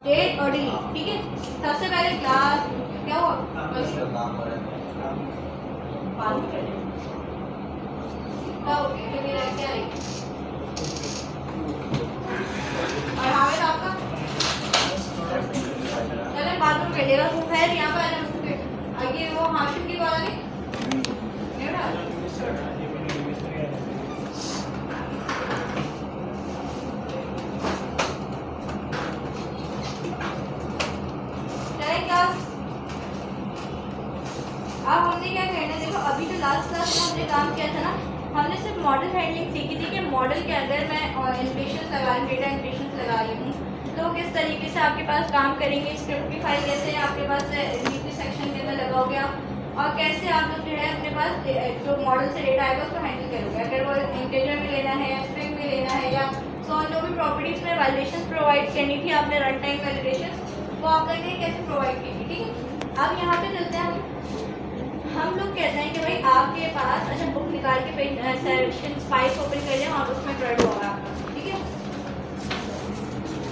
Date और delete, ठीक है। सबसे पहले क्लास क्या हुआ क्या हो गया, मेरा क्या है और हामिद आपका चले बाथरूम कर लेगा तो खैर यहाँ पर आगे वो हाशिम की वाला नहीं अब हमने क्या करना है, देखो अभी जो लास्ट क्लास में हमने काम किया था ना, हमने सिर्फ मॉडल हैंडलिंग सीखी थी कि मॉडल के अंदर मैं एनिमेशन लगा रही हूँ, डेटा एनिमेशन लगा रही हूँ, तो किस तरीके से आपके पास काम करेंगे, स्क्रिप्ट की फाइल कैसे आपके पास नीचे सेक्शन के अंदर लगाओगे आप और कैसे आप लोग जो है अपने पास जो मॉडल से डेटा आएगा उसको हैंडल करोगे। अगर वो इंटीजर में लेना है या स्ट्रिंग में लेना है या सो जो भी प्रॉपर्टीज में वैलिडेशन प्रोवाइड करनी थी आपने रन टाइम वैलिडेशन, वो आप लोग ने कैसे प्रोवाइड की थी, ठीक है। अब यहाँ पे चलते हैं हम लोग कहते हैं कि भाई आपके पास अच्छा बुक निकाल के पेज सेक्शन 5 ओपन कर लें और उसमें ड्रॉइड होगा आपका, ठीक है।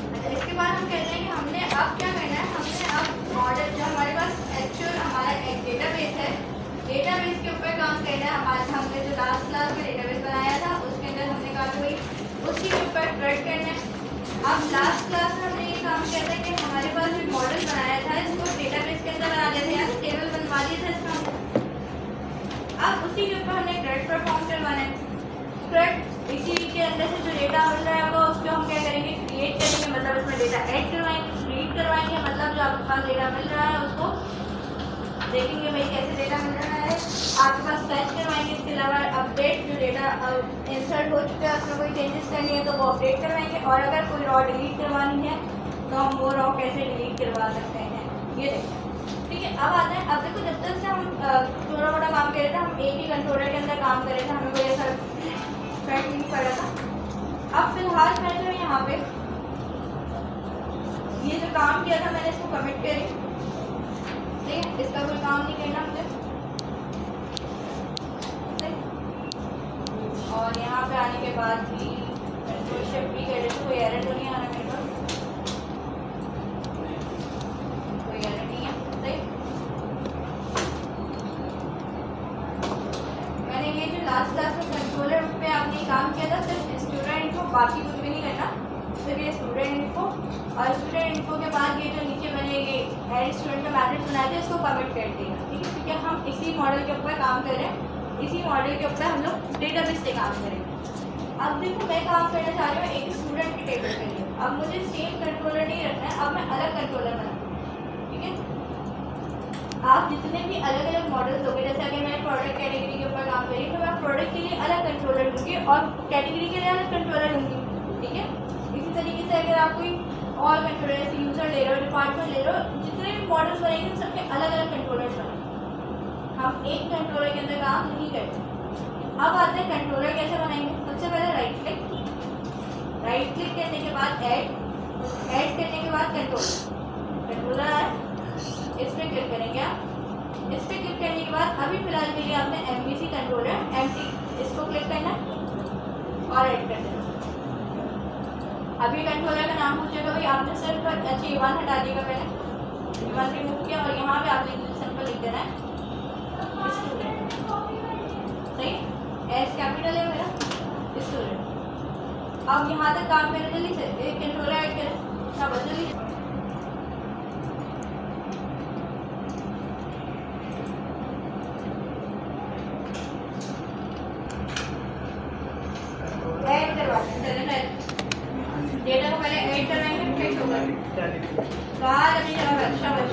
अच्छा इसके बाद हम कहते हैं कि हमने अब क्या करना है, हमने अब मॉडल जो हमारे पास एक्चुअल हमारा एक डेटाबेस है, डेटाबेस के ऊपर काम करना है। हमारे हमने जो लास्ट क्लास में डेटाबेस बनाया था उसके अंदर हमने कहा कि भाई उसी के ऊपर ड्रॉइड करना है। अब लास्ट क्लास में हमने ये काम किया था कि हमारे पास जो मॉडल बनाया था इसको डेटाबेस के अंदर बना दिया था, यानी टेबल बनवा दिया था इसका। अब उसी के ऊपर हमने क्रेड परफॉर्म करवाना है। क्रेड इसी के अंदर से जो डेटा मिल रहा होगा उसको हम क्या करेंगे, क्रिएट करेंगे, मतलब इसमें डेटा ऐड करवाएंगे, डिलीट करवाएंगे, मतलब जो आपके पास डेटा मिल रहा है उसको देखेंगे भाई कैसे डेटा मिल रहा है, आपके पास सर्च करवाएंगे। इसके अलावा अपडेट जो डेटा इंसर्ट हो चुका है उसमें कोई चेंजेस करनी है तो वो अपडेट करवाएंगे, और अगर कोई रॉ डिलीट करवानी है तो हम वो रॉ कैसे डिलीट करवा सकते हैं, ये देखिए, ठीक है। अब आते हैं, अब देखो जब तक से हम थोड़ा मोटा काम कर रहे थे, हम एक ही कंट्रोलर के अंदर काम कर रहे थे, हमें कोई ऐसा फर्क नहीं पड़ा था। अब फिलहाल मैं जो यहाँ पे ये जो काम किया था मैंने इसको कमिट करी, ठीक है, इसका कोई काम नहीं करना मुझे, और यहाँ पे आने के बाद भी कंट्रोल शिफ्ट भी कर रहे थे, कोई एरर तो नहीं आना मेरे पास, कोई एरर नहीं है, सही। मैंने ये जो लास्ट क्लास में कंट्रोलर पे आपने काम किया था, सिर्फ स्टूडेंट को, बाकी कुछ भी नहीं करना, सिर्फ ये स्टूडेंट इन्फो, और स्टूडेंट इन्फो के बाद ये जो नीचे मैंने ये एड स्टूडेंट का मैथड बनाया था इसको कमिट कर देगा, ठीक है, क्योंकि हम इसी मॉडल के ऊपर काम कर रहे हैं, इसी मॉडल के ऊपर हम लोग डेटाबेस से काम करेंगे। अब देखो मैं काम करना चाह रही हूँ एक स्टूडेंट के टेबल के लिए, अब मुझे सेम कंट्रोलर नहीं रखना है, अब मैं अलग कंट्रोलर बनाऊँ, ठीक है। आप जितने भी अलग अलग मॉडल्स होंगे, जैसे अगर मैं प्रोडक्ट कैटेगरी के ऊपर काम करी तो मैं प्रोडक्ट के लिए अलग कंट्रोलर लूँगी और कैटेगरी के लिए अलग कंट्रोलर लूँगी, ठीक है। इसी तरीके से अगर आप कोई और कंट्रोलर जैसे यूजर ले रहे हो, डिपार्टमेंट ले रहे हो, जितने भी मॉडल्स बनेंगे उन सबके अलग अलग कंट्रोलर्स बनेंगे, हम एक कंट्रोलर के अंदर काम नहीं करते। अब आते हैं कंट्रोलर कैसे बनाएंगे। सबसे पहले राइट क्लिक करने के बाद ऐड करने के बाद कंट्रोलर है, इस पर क्लिक करेंगे आप। इस पर क्लिक करने के बाद अभी फिलहाल के लिए आपने MVC कंट्रोलर एमटी इसको क्लिक करना और ऐड कर देना। अभी कंट्रोलर का नाम पूछेगा भाई, आपने सिर्फ अच्छी 1 हटा देगा, पहले 1 रिमूव किया और यहाँ पे आपने सिंपल लिख देना है स्टूडेंट, सही, एस कैपिटल है मेरा स्टूडेंट। अब यहाँ तक काम मेरे जल्दी से एक कंट्रोलर ऐड करें, सब जल्दी ऐड करवाते हैं, डेटा को पहले ऐड करवाएंगे फिर बाहर अभी शाबाश।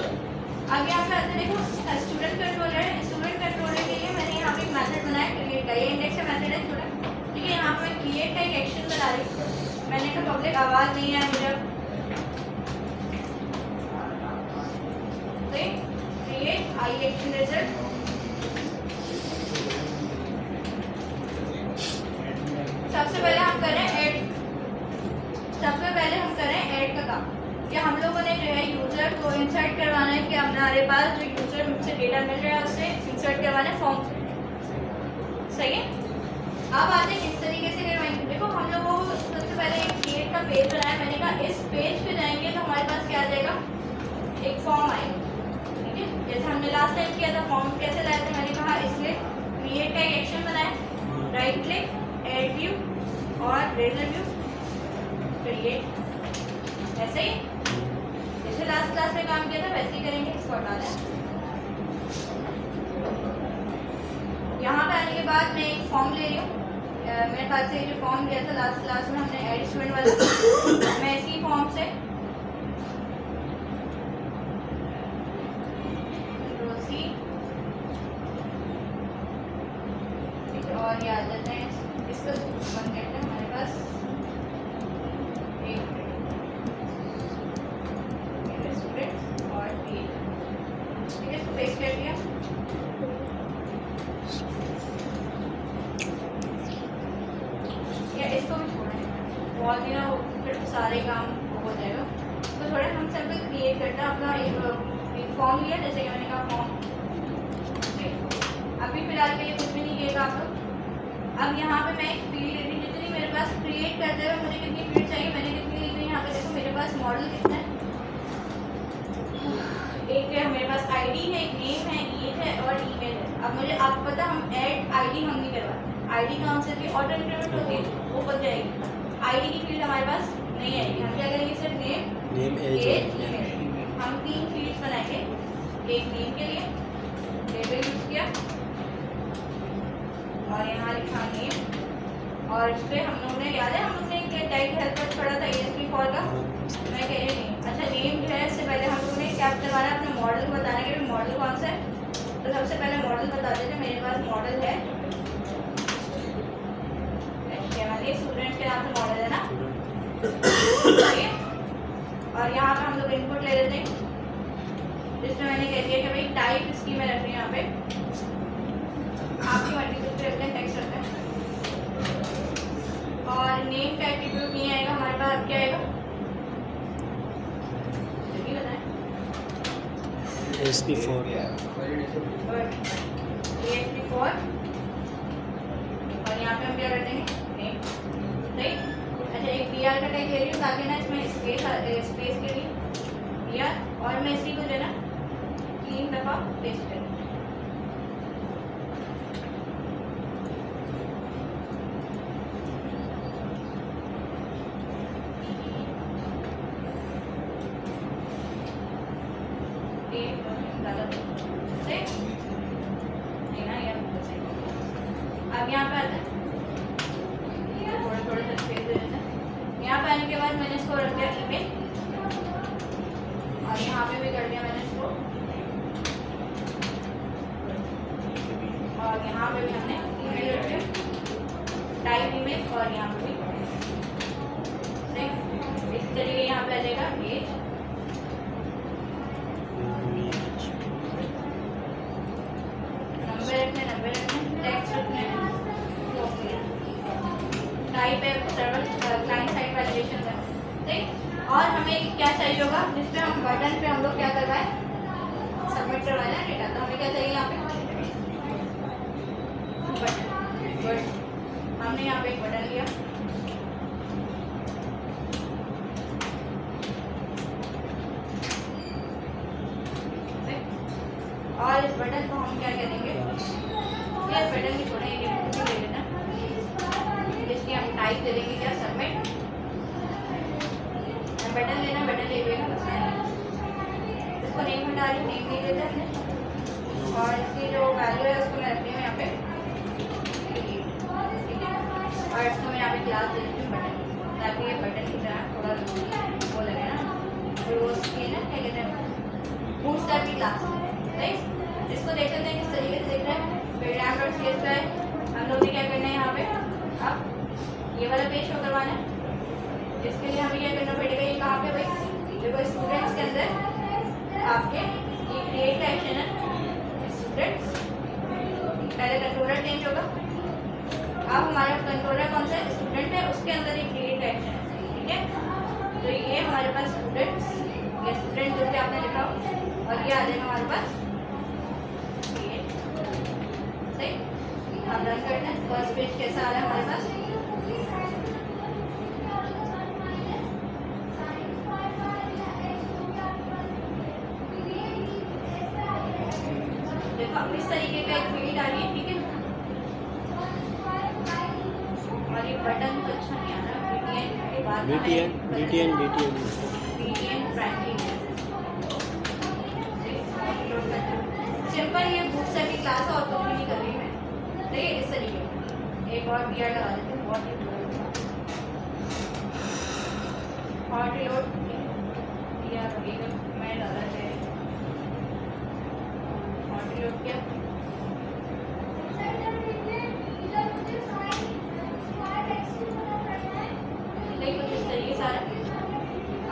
आगे आप आते देखो स्टूडेंट कंट्रोलर है, स्टूडेंट कंट्रोलर के लिए मैंने यहाँ पे एक मेथड बनाया क्रिएट का, ये इंडेक्स का मेथड है स्टूडेंट, ठीक है। यहाँ पे मैं क्रिएट का एक एक्शन बना रही हूँ, मैंने कहा पब्लिक आवाज नहीं है मुझे, क्रिएट आई एक्शन रिजल्ट, सबसे पहले हम करें ऐड, सबसे पहले हम करें ऐड का काम कि हम लोगों ने जो है यूजर को इंसर्ट करवाना है कि हमारे पास जो यूजर से डेटा मिल रहा है उससे इंसर्ट करवाना है फॉर्म से, सही है। अब आते हैं किस तरीके से करवाएंगे। देखो हम लोगों को सबसे पहले एक क्रिएट का पेज बनाया, मैंने कहा इस पेज पे जाएंगे तो हमारे पास क्या आ जाएगा, फॉर्म आएगा, ठीक है। जैसे हमने लास्ट टाइम किया था, फॉर्म कैसे लाया था, मैंने कहा इसलिए क्रिएट का एक एक्शन बनाया, राइट क्लिक, एड व्यू और रेजर व्यू, क्रिएट, ऐसे ही जैसे लास्ट क्लास में काम किया था वैसे ही करेंगे। इसको हटा दें। यहाँ पे आने के बाद मैं एक फॉर्म ले रही हूँ, मेरे पास से जो फॉर्म दिया था लास्ट क्लास में हमने एड स्टूडेंट वाला, मैं इसी फॉर्म से और ये आ जाते हैं, इसका बंद करते हैं। हमारे पास एक स्टूडेंट और ठीक है, इसको पेस्ट कर दिया। या इसको भी छोड़ें, बहुत ही ना फिर सारे काम हो जाएगा। तो थोड़ा हम सिंपल क्रिएट करते हैं अपना एक फॉर्म लिया, जैसे कि मैंने कहा फॉर्म। अभी फिलहाल के लिए कुछ भी नहीं किएगा आप लोग। अब यहाँ पे मैं एक फील्ड ले रही हूँ, जितनी मेरे पास क्रिएट करते हुए मुझे कितनी फील्ड चाहिए, मैंने कितनी ली थी। यहाँ पे देखो मेरे पास मॉडल कितना है, एक है मेरे पास आईडी है, एक नेम है, एज है और ईमेल है। अब मुझे आपको पता हम ऐड आईडी हम नहीं करवाते, आईडी का हमसे भी ऑटो इंक्रीमेंट होती है, वो बच जाएगी। आईडी की फील्ड हमारे पास नहीं आएगी, हम क्या करेंगे, सिर्फ नेम, एज, ईमेल। हम 3 फील्ड्स बनाएंगे, एक नेम के लिए लेबल यूज किया और यहाँ लिखा नेम, और इस पर हम लोगों ने याद है हम लोगों ने एक टाइप हेल्पर पढ़ा था ASP फॉर का, मैं कह रही नहीं। अच्छा नेम जो है, इससे पहले हम लोगों ने क्या करवाना है, अपने मॉडल को बताना है कि मॉडल कौन सा है। तो सबसे पहले मॉडल बता देते, मेरे पास मॉडल है, स्टूडेंट के नाम से मॉडल है ना, ठीक है। और यहाँ पे हम लोग इनपुट ले लेते हैं, जिसमें मैंने कह दिया कि भाई टाइप इसकी मैं रख रही हूँ, यहाँ पे आपकी मर्जी से रखते हैं, टेक्स्ट रखते हैं। और नेम का एट्रीब्यूट नहीं आएगा हमारे पास, अब क्या आएगा, जल्दी बताएं। ASP4 और यहाँ पे हम क्या कर देंगे, नेम, सही। अच्छा एक BR का टैग ले रही हूँ ताकि ना इसमें स्पेस के लिए BR, और मैं इसी को जो है ना 3 दफ़ा पेस्ट करूँ। अब यहाँ पे आता है, थोड़ा सा स्पेस दे देते हैं। यहाँ पे आने के बाद मैंने इसको रख दिया ईमेल, और यहाँ पे भी कर दिया मैंने इसको, और यहाँ पे भी हमने ईमेल रख दिया, टाइप ईमेल, और यहाँ पे भी इस तरीके यहाँ पे आ जाएगा एज, नंबर रखने, टेक्स्ट रखने, टाइप है सर्वर क्लाइंट साइड वैलिडेशन है, ठीक। और हमें क्या चाहिए होगा, जिसपे हम बटन पे हम लोग क्या करवाएं, सबमिट करवाए ना डेटा, तो हमें क्या चाहिए यहाँ पे, बटन। हमने यहाँ पे एक बटन लिया, और इस बटन को हम क्या करेंगे, ये बटन की थोड़ा ले लेना, जिसकी हम टाइप दे देंगे क्या, सबमिट। बटन लेना, बटन ले लेगा, इसको नेम हटा रही, नेम नहीं देते हमने, और इसकी जो वैल्यू है उसको मैं रखती हूँ यहाँ पे, ठीक है। और इसको मैं यहाँ पे क्लास दे देती हूँ बटन, ताकि ये बटन की तरह थोड़ा वो लगे ना, तो उसकी ना क्या कहते हैं, बूटस्ट्रैप की क्लास, राइट। इसको देख लेते हैं किस तरीके से देख रहे हैं। program.cs का है, हम लोग ने क्या करना है यहाँ पे, अब ये वाला पेज शो करवाना है। इसके लिए हमें क्या करना पड़ेगा, ये कहाँ पे भाई, देखो स्टूडेंट्स के अंदर आपके ये क्रिएट का एक्शन है, स्टूडेंट्स, पहले कंट्रोलर चेंज होगा। अब हमारा कंट्रोलर कौन सा है, स्टूडेंट है, उसके अंदर एक क्रिएट का एक्शन है, ठीक है। तो ये हमारे पास स्टूडेंट्स, ये स्टूडेंट जो कि आपने लिखा हो, और ये आ जाएगा हमारे पास क्रिएट, सही। अब रन करते हैं, फर्स्ट पेज कैसा आ रहा है हमारे पास, अब इस तरीके का एक फील्ड डालिए, ठीक है। और ये बटन तो अच्छा नहीं आ रहा, BTN के बाद BTN प्राइमरी सिंपल। ये बुक से भी क्लास और कुछ भी नहीं कर रही मैं, ठीक है। इस तरीके एक और BR लगा देती हूँ, बहुत ही हॉट रिलोड BR लगेगा, मैं डाला है हॉट रिलोड क्या नहीं, कुछ इस तरीके सारा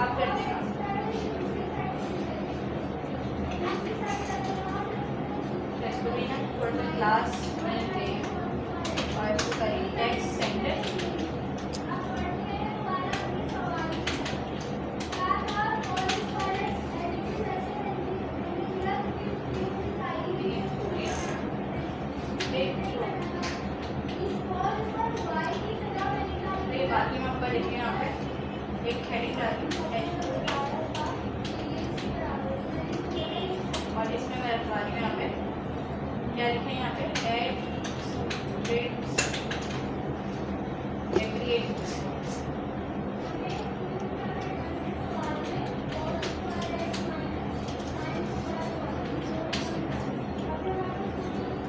आप करते हैं। इसको भी ना थोड़ा सा क्लास में दे और इसको करेंगे टेक्स्ट सेंटर। बाकी मैं आपका देखिए यहाँ पे एक हेडिंग डाली और इसमें मैं रखवा रही हूँ यहाँ पे क्या लिखे, यहाँ पे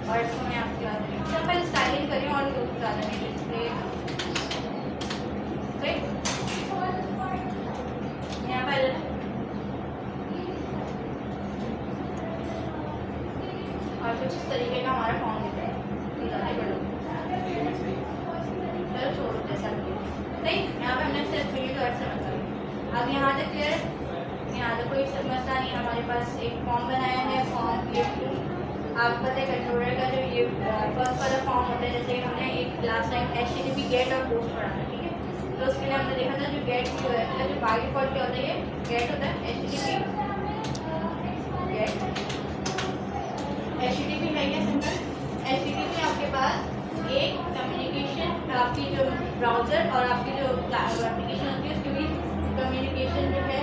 और इसको मैं आपके बता रही हूँ सिंपल स्टाइलिंग करें और लोग ज़्यादा नहीं डिस्प्ले यहाँ पर और कुछ इस तरीके का हमारा फॉर्म दिखता है, चलो छोड़ो जैसा भी नहीं। यहाँ पे हमने सिर्फ फील्ड और से मतलब अब यहाँ तक क्लियर, यहाँ तक कोई समस्या नहीं। हमारे पास एक फॉर्म बनाया है, फॉर्म ये आपको पता है कंट्रोलर का जो ये फर्स्ट वाला फॉर्म होता है, जैसे हमने एक लास्ट टाइम HTTP गेट और पोस्ट पढ़ा था, ठीक है। तो उसके लिए हमने देखा था जो गेट जो है मतलब जो बाय डिफॉल्ट क्या होता है, ये गेट होता है HTTP है क्या सिंपल। HTTP आपके पास एक कम्युनिकेशन आपकी जो ब्राउज़र और आपकी जो एप्लीकेशन होती है उसके बीच कम्युनिकेशन जो है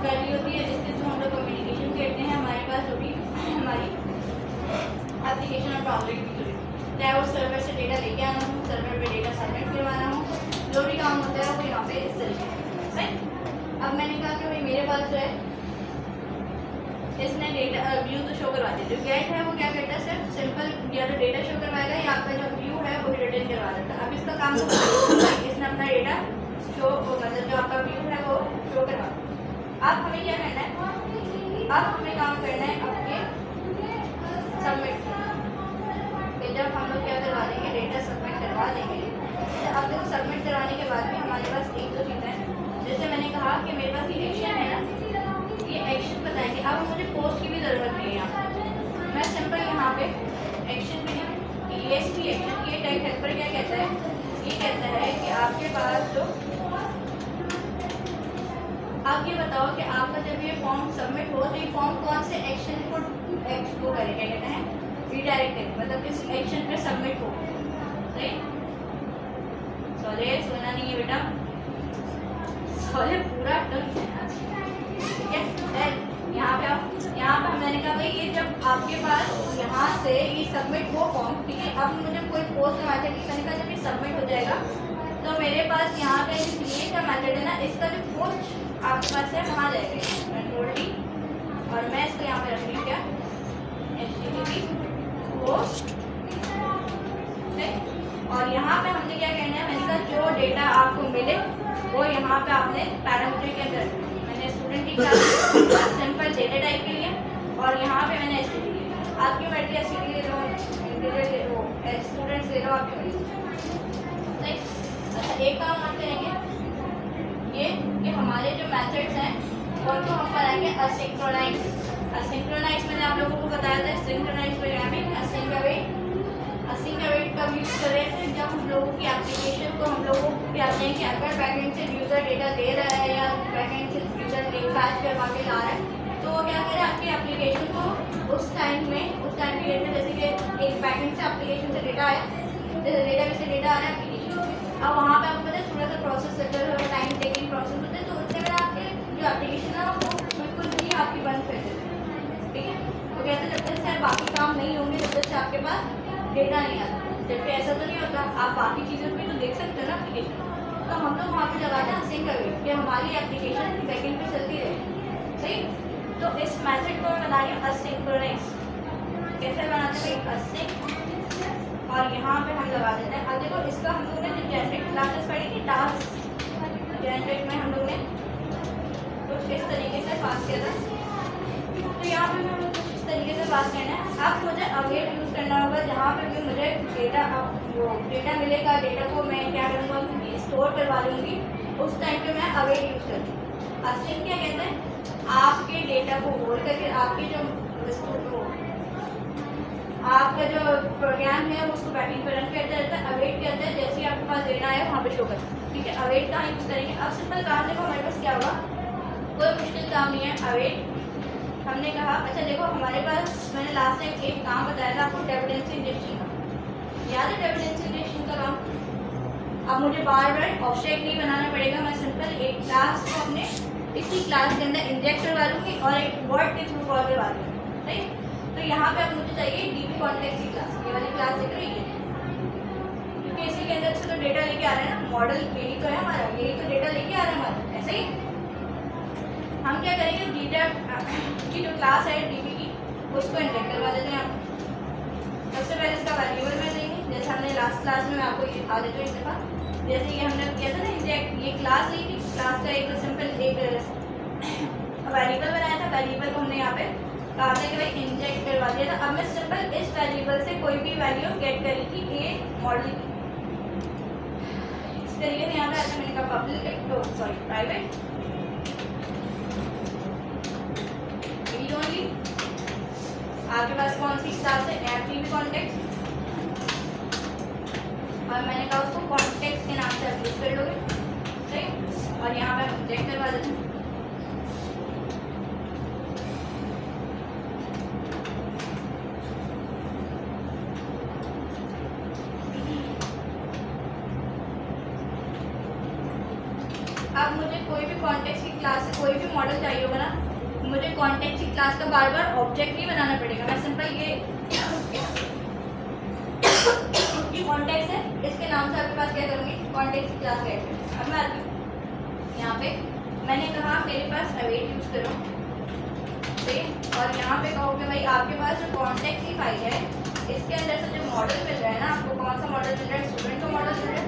करनी होती है, जिसके थ्रू हम लोग कम्युनिकेशन करते हैं। हमारे पास जो भी हमारी एप्लीकेशन और ब्राउज़र की जुड़ी, चाहे वो सर्वर से डेटा लेके आना हो, सर्वर पे डेटा सबमिट करवाना हो, जो भी काम होता है वो यहाँ पे इस तरीके से राइट। अब मैंने कहा कि भाई मेरे पास जो है इसने डेटा व्यू तो शो करवा दिया, जो गेट है वो क्या करता है सिर्फ सिंपल या तो डेटा शो करवाएगा या आपका जो व्यू है वो रिटर्न करवा देता है। अब इसका काम तो इसने अपना डेटा शो मतलब जो आपका व्यू है वो शो करवा। अब हमें क्या करना है, अब हमें काम करना है आपके सबमिट। जब हम लोग क्या करवा देंगे, डेटा सबमिट करवा देंगे। अब देखो सबमिट करवाने के बाद भी हमारे पास एक दो चीज़ें हैं, जैसे मैंने कहा कि मेरे पास ये एक्शन है ना, ये एक्शन बताएंगे। अब मुझे पोस्ट की भी ज़रूरत नहीं है, यहाँ मैं सिंपल यहाँ पे एक्शन भी ESP एक्शन ये टैग हेल्पर क्या कहता है, ये कहता है कि आपके पास जो आप ये बताओ कि आपका जब ये फॉर्म सबमिट हो तो ये फॉर्म कौन से एक्शन को करे, क्या कहते हैं रीडायरेक्ट करें, मतलब किस एक्शन पे सबमिट हो। राइट, सॉरी सुना नहीं है बेटा, सॉरी पूरा ठीक है। यहाँ पे मैंने कहा भाई ये जब आपके पास यहाँ से ये सबमिट हो फॉर्म, ठीक है। अब मुझे कोई पोस्ट का मैथड, मैंने कहा जब ये सबमिट हो जाएगा तो मेरे पास यहाँ का जो क्रिएट का मैथड है ना, इसका जो पोस्ट आपके पास है वहाँ जाएगा कंट्रोल D और मैं इसको यहाँ पे रख रही हूँ क्या HTTP पोस्ट। और यहाँ पे हमने क्या कहना है, मैंने जो डेटा आपको मिले वो यहाँ पे आपने पैरामीटर के अंदर मैंने स्टूडेंट की क्लास सिंपल डेटा टाइप के लिए और यहाँ पे मैंने STD आपकी मर्जी STD ले लो, इंटीजर ले लो, स्टूडेंट्स ले लो, आपकी मर्जी। अच्छा एक काम हम करेंगे ये कि हमारे जो मेथड्स हैं उनको हम बनाएंगे असिंक्रोनाइज मैंने आप लोगों को बताया था, सिंक्रोनाइज प्रोग्रामिंग असिंक अवेट का यूज़ कर रहे थे जब हम लोगों की एप्लीकेशन को हम लोगों को कहते हैं कि अगर बैकएंड से यूज़र डेटा दे रहा है या बैकएंड से यूज़र पैच करवा के ला रहा है तो वो क्या करें आपकी एप्लीकेशन को उस टाइम पीरियड में जैसे कि एक बैकएंड से एप्लीकेशन से डेटा आया, जैसे डेटा से डेटा आ रहा है एप्लीकेशन से, अब वहाँ पर आपको पता है थोड़ा सा प्रोसेस टाइम टेकिंग प्रोसेस होता है, तो उससे में आपके जो एप्लीकेशन है वो बिल्कुल भी आपकी बंद कर देते हैं, ठीक है। तो कहते हैं जब तक सर बाकी काम नहीं होंगे जब तक आपके पास डेटा नहीं आता। जबकि ऐसा तो नहीं होता, आप बाकी चीज़ों भी तो देख सकते हो ना एप्लीकेशन। तो हम लोग वहाँ पे लगाते हैं असिंक अवेट कि हमारी एप्लीकेशन बैकएंड पे चलती रहे। सही, तो इस मैथड को मैं बना रही हूँ असिंक्रोनाइज। कैसे बनाते हैं भाई, असिंक, और यहाँ पे हम लगा देते हैं। अब देखो इसका हम लोग ने जो जनरेट क्लासेस पढ़ी थी, टास्क जनरेट में हम लोग ने कुछ इस तरीके से पास किया था। तो यहाँ पे हमें कुछ इस तरीके से पास करना है। अब मुझे अवेट यूज़ करना होगा, जहाँ पे भी मुझे डेटा वो डेटा मिलेगा, डेटा को मैं क्या करूँगा, स्टोर करवा लूँगी, उस टाइम पे मैं अवेट यूज़ करूँगी। असिंक क्या कहते हैं, आपके डेटा को होल्ड करके आपके जो आपका जो प्रोग्राम है उसको बैटिंग पर रन करता रहता है। अवेट कहते हैं जैसे ही आपके पास डेटा आया वहाँ पे शो करता है। ठीक है, अवेट का यूज़ करेंगे। अब सिंपल काम देखो हमारे पास क्या होगा, कोई मुश्किल काम नहीं है। अवेट हमने कहा, अच्छा देखो हमारे पास मैंने लास्ट टाइम एक काम बताया था आपको, डेपेंडेंसी इंजेक्शन का, याद है डेपेंडेंसी इंजेक्शन का काम। अब मुझे बार बार ऑब्जेक्ट नहीं बनाना पड़ेगा, मैं सिंपल एक क्लास को अपने इसी क्लास के अंदर इंजेक्ट करवा लूँगी और एक वर्ड के थ्रू कॉल करवा लूँगी। राइट, तो यहाँ पे अब मुझे चाहिए डीबी कॉन्टेक्स्ट की क्लास, ये वाली क्लास दिख रही है, क्योंकि इसी के अंदर से तो डेटा लेके आ रहे हैं ना, मॉडल यही तो है हमारा, यही तो डेटा लेके आ रहा है हमारा। ऐसे ही हम क्या करेंगे, डेटा की जो क्लास है डीबी की, उसको इंजेक्ट करवा देते हैं। हम सबसे पहले इसका वैल्यूबल में देंगे, जैसे हमने लास्ट क्लास में मैं आपको ये दिखा देती हूँ एक दफ़ा। जैसे ये हमने किया था ना इंजेक्ट, ये क्लास ली थी, क्लास का एक सिंपल एक वेरिएबल बनाया था, वेरिएबल को हमने यहाँ पे कहा था कि भाई इंजेक्ट करवा दिया था। अब मैं सिंपल इस वेरिएबल से कोई भी वैल्यू गेट करी थी ए मॉडल की, इस तरीके से यहाँ पे आता मैंने कहा पब्लिक, सॉरी प्राइवेट ओनली। आपके पास कौन सी क्लास है, एफटीपी कॉन्टेक्स्ट, और मैंने कहा उसको कॉन्टेक्स्ट के नाम से आप यूज कर लोगे। सही, और यहाँ पे हम इंजेक्ट करवा देते हैं। अब मुझे कोई भी कॉन्टेक्स्ट की क्लास से कोई भी मॉडल चाहिए होगा ना, मुझे कॉन्टेक्स्ट की क्लास का बार बार ऑब्जेक्ट नहीं बनाना पड़ेगा। मैं सिंपल ये कॉन्टेक्स्ट है, इसके नाम से आपके पास क्या करूँगी, कॉन्टेक्स्ट की क्लास ऐड करूँगी। अब मैं आती हूँ यहाँ पे, मैंने कहा मेरे पास अवेट यूज़ करो, ठीक, और यहाँ पे कहोगे भाई आपके पास जो कॉन्टेक्स्ट की फाइल है, इसके अंदर से जो मॉडल मिल रहा है ना, आपको कौन सा मॉडल मिल रहा है, स्टूडेंट का मॉडल मिल रहा है,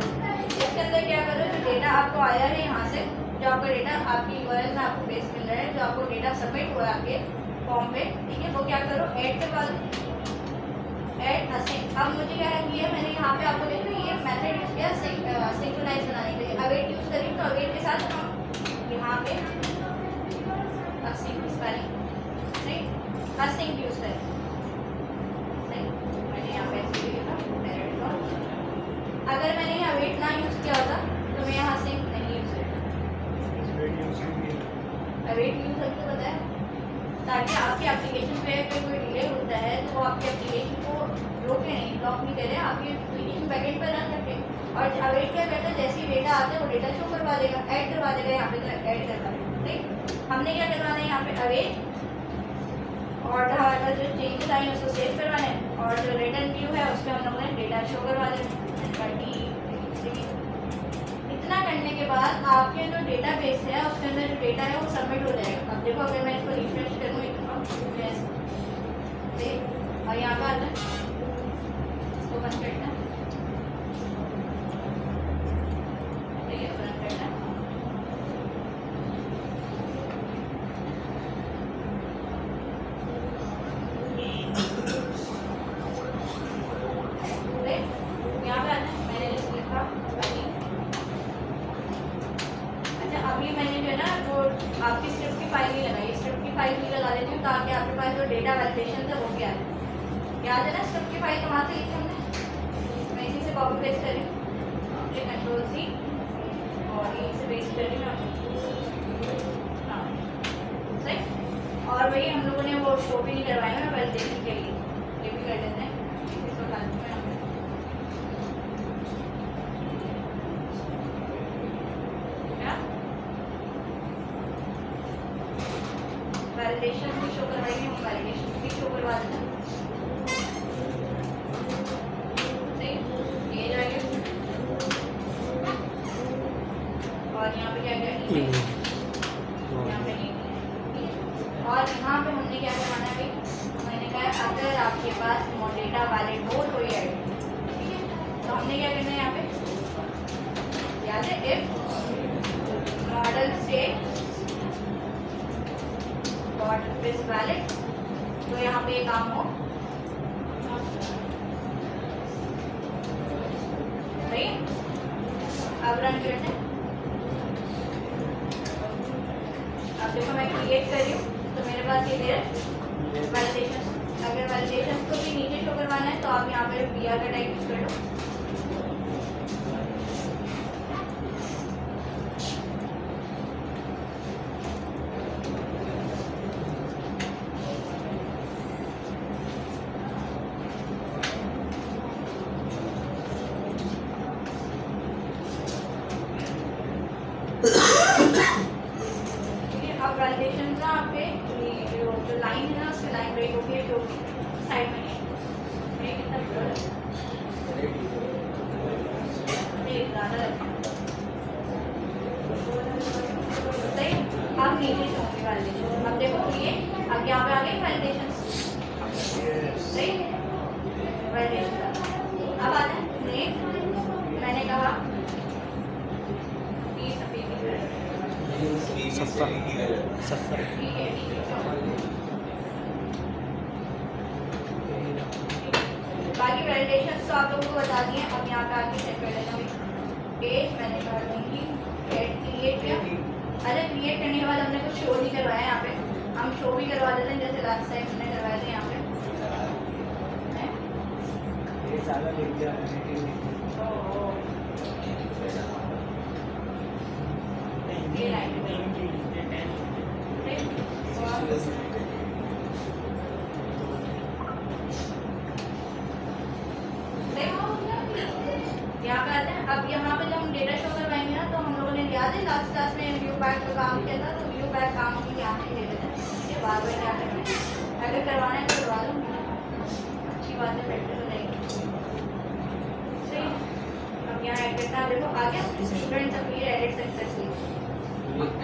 इसके अंदर क्या करो, जो डेटा आपको आया है यहाँ से, जो आपका डेटा आपकी यूआरएल में आपको बेस मिल रहा है, जो आपको डेटा सबमिट हुआ है आपके फॉर्म पे, ठीक है, वो क्या करो, ऐड करवा दो, ऐड असिंक। अब मुझे क्या किया है, मैंने यहाँ पे आपको देखो ये मेथड यूज़ किया सिंक्रोनाइज बनाने के लिए। अवेट यूज़ करें तो अवेट के साथ हम यहाँ पे असिंक स्पेलिंग, सही, असिंक यूज़ करें। सही, मैंने यहाँ पे ऐसे लिखा था। अगर मैंने यहाँ अवेट ना यूज़ किया होता तो मैं यहाँ असिंक नहीं यूज़ करती। अवेट यूज़ करके पता है, ताकि आपकी एप्लीकेशन पे कोई डिले होता है तो वो आपकी एप्लीकेशन को रोके नहीं, ब्लॉक नहीं करे, आपकी एप्लीकेशन बैकएंड पर रन रखे। और अवेट क्या करता है, जैसे ही डेटा आता है वो डेटा शो करवा देगा, ऐड करवा देगा, यहाँ पे तो ऐड करवा देगा। ठीक, हमने क्या करवाना है यहाँ पे अवेट, और हमारे पास जो चेंजेस आए उसको सेव करवाना है, और जो रिटर्न व्यू है उस पर हम लोगों ने डेटा शो करवा देना। इतना करने के बाद आपके जो डेटा बेस है उसके अंदर जो डेटा है वो सबमिट हो जाएगा। अब देखो अगर मैं इसको रिफ्रेश करूँ एक और यहाँ पे आता है, इसको बंद करना है, ठीक है, बंद करना है। यहाँ पे आता है, मैंने लिखा मैंने जो है ना वो आपकी स्क्रिप्ट की फाइल नहीं लगाई, स्क्रिप्ट की फाइल नहीं लगा देती हूँ ताकि आपके पास जो डेटा वैलिडेशन था वो क्या है, याद है ना स्क्रिप्ट की फाइल कहाँ से ली थी हमने, मैं इसी से कॉपी पेस्ट कर रही हूँ, ये कंट्रोल सी और यहीं से पेस्ट कर रही हूँ। हाँ सही, और वही हम लोगों ने वो शो भी नहीं करवाया ना वैलिडेशन के लिए, ये भी कर देते हैं, इसको डाल दूँ मैं। वैलिडेशन भी शो करवाएंगे, हम वैलिडेशन भी शो करवा देते हैं। यहाँ पे नहीं है। और यहाँ पे हमने क्या करवाना है भाई, मैंने कहा अगर आपके पास डेटा वैलिड हो तो ये ऐड, ठीक है। तो हमने क्या करना है यहाँ पे, याद है, if model state dot is valid, तो यहाँ पे ये काम हो सही। अब रन करते हैं। अब देखो मैं क्रिएट कर रही हूँ तो मेरे पास ये दे वैलिडेशन। अगर वैलिडेशन को भी नीचे शो करवाना है तो आप यहाँ पे BR का टाइप यूज कर लो। अब वैलिडेशन का आपके जो लाइन है ना, उसकी लाइन ब्रेक होगी है जो साइड में है, कितना ज़्यादा सही। अब नीचे होंगे वैलिडेशन। अब देखो ये अब यहाँ पे आ गई वैलिडेशन, सही वैलिडेशन। अब आता है नेम, मैंने कहा सफर बाकी वैलिडेशन तो आप लोगों को बता दिए। अब यहाँ पे आके चेक कर लेना पेज, मैंने कर दूँगी क्रिएट किया। अच्छा, क्रिएट करने के बाद हमने कुछ शो नहीं करवाया यहाँ पे, हम शो भी करवा देते हैं जैसे लास्ट टाइम हमने करवाए थे यहाँ पे। ये लाइन यहाँ पे आते हैं। अब यहाँ पे जब हम डेटा शो करवाएंगे ना, तो हम लोगों ने याद है लास्ट क्लास में व्यू बैक का काम किया था, तो व्यू बैक काम हम यहाँ से ले लेते हैं। ये बार बार क्या करना है, अगर करवाना है तो करवा लो, अच्छी बात है, प्रैक्टिस हो जाएगी। सही। अब यहाँ ऐड करना, देखो आ गया students appear edit successfully.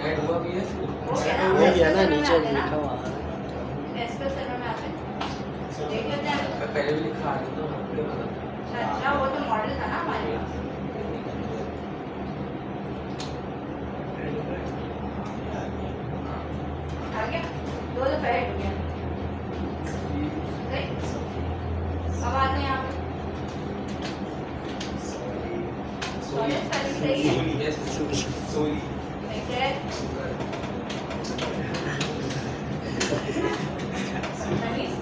Add हुआ भी है, हो गया ना, नीचे लिखा हुआ है। एसक्यूएल सर्वर में आते हैं, देख लेते हैं। मैं पहले भी लिखा आ तो अच्छा, वो तो मॉडल था ना हमारे पास। आ गया, 2 दफा ऐड हो गया। सही। अब आते हैं यहाँ पे सॉलिड सर्विस सही है। सोली ननीस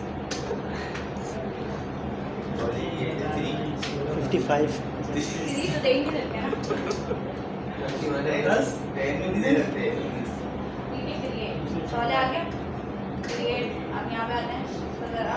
55 सीरीज तो देख नहीं सकते ना। ठीक है, क्रिएट सॉलिड आ गया, क्रिएट। अब यहाँ पे आते हैं तो जरा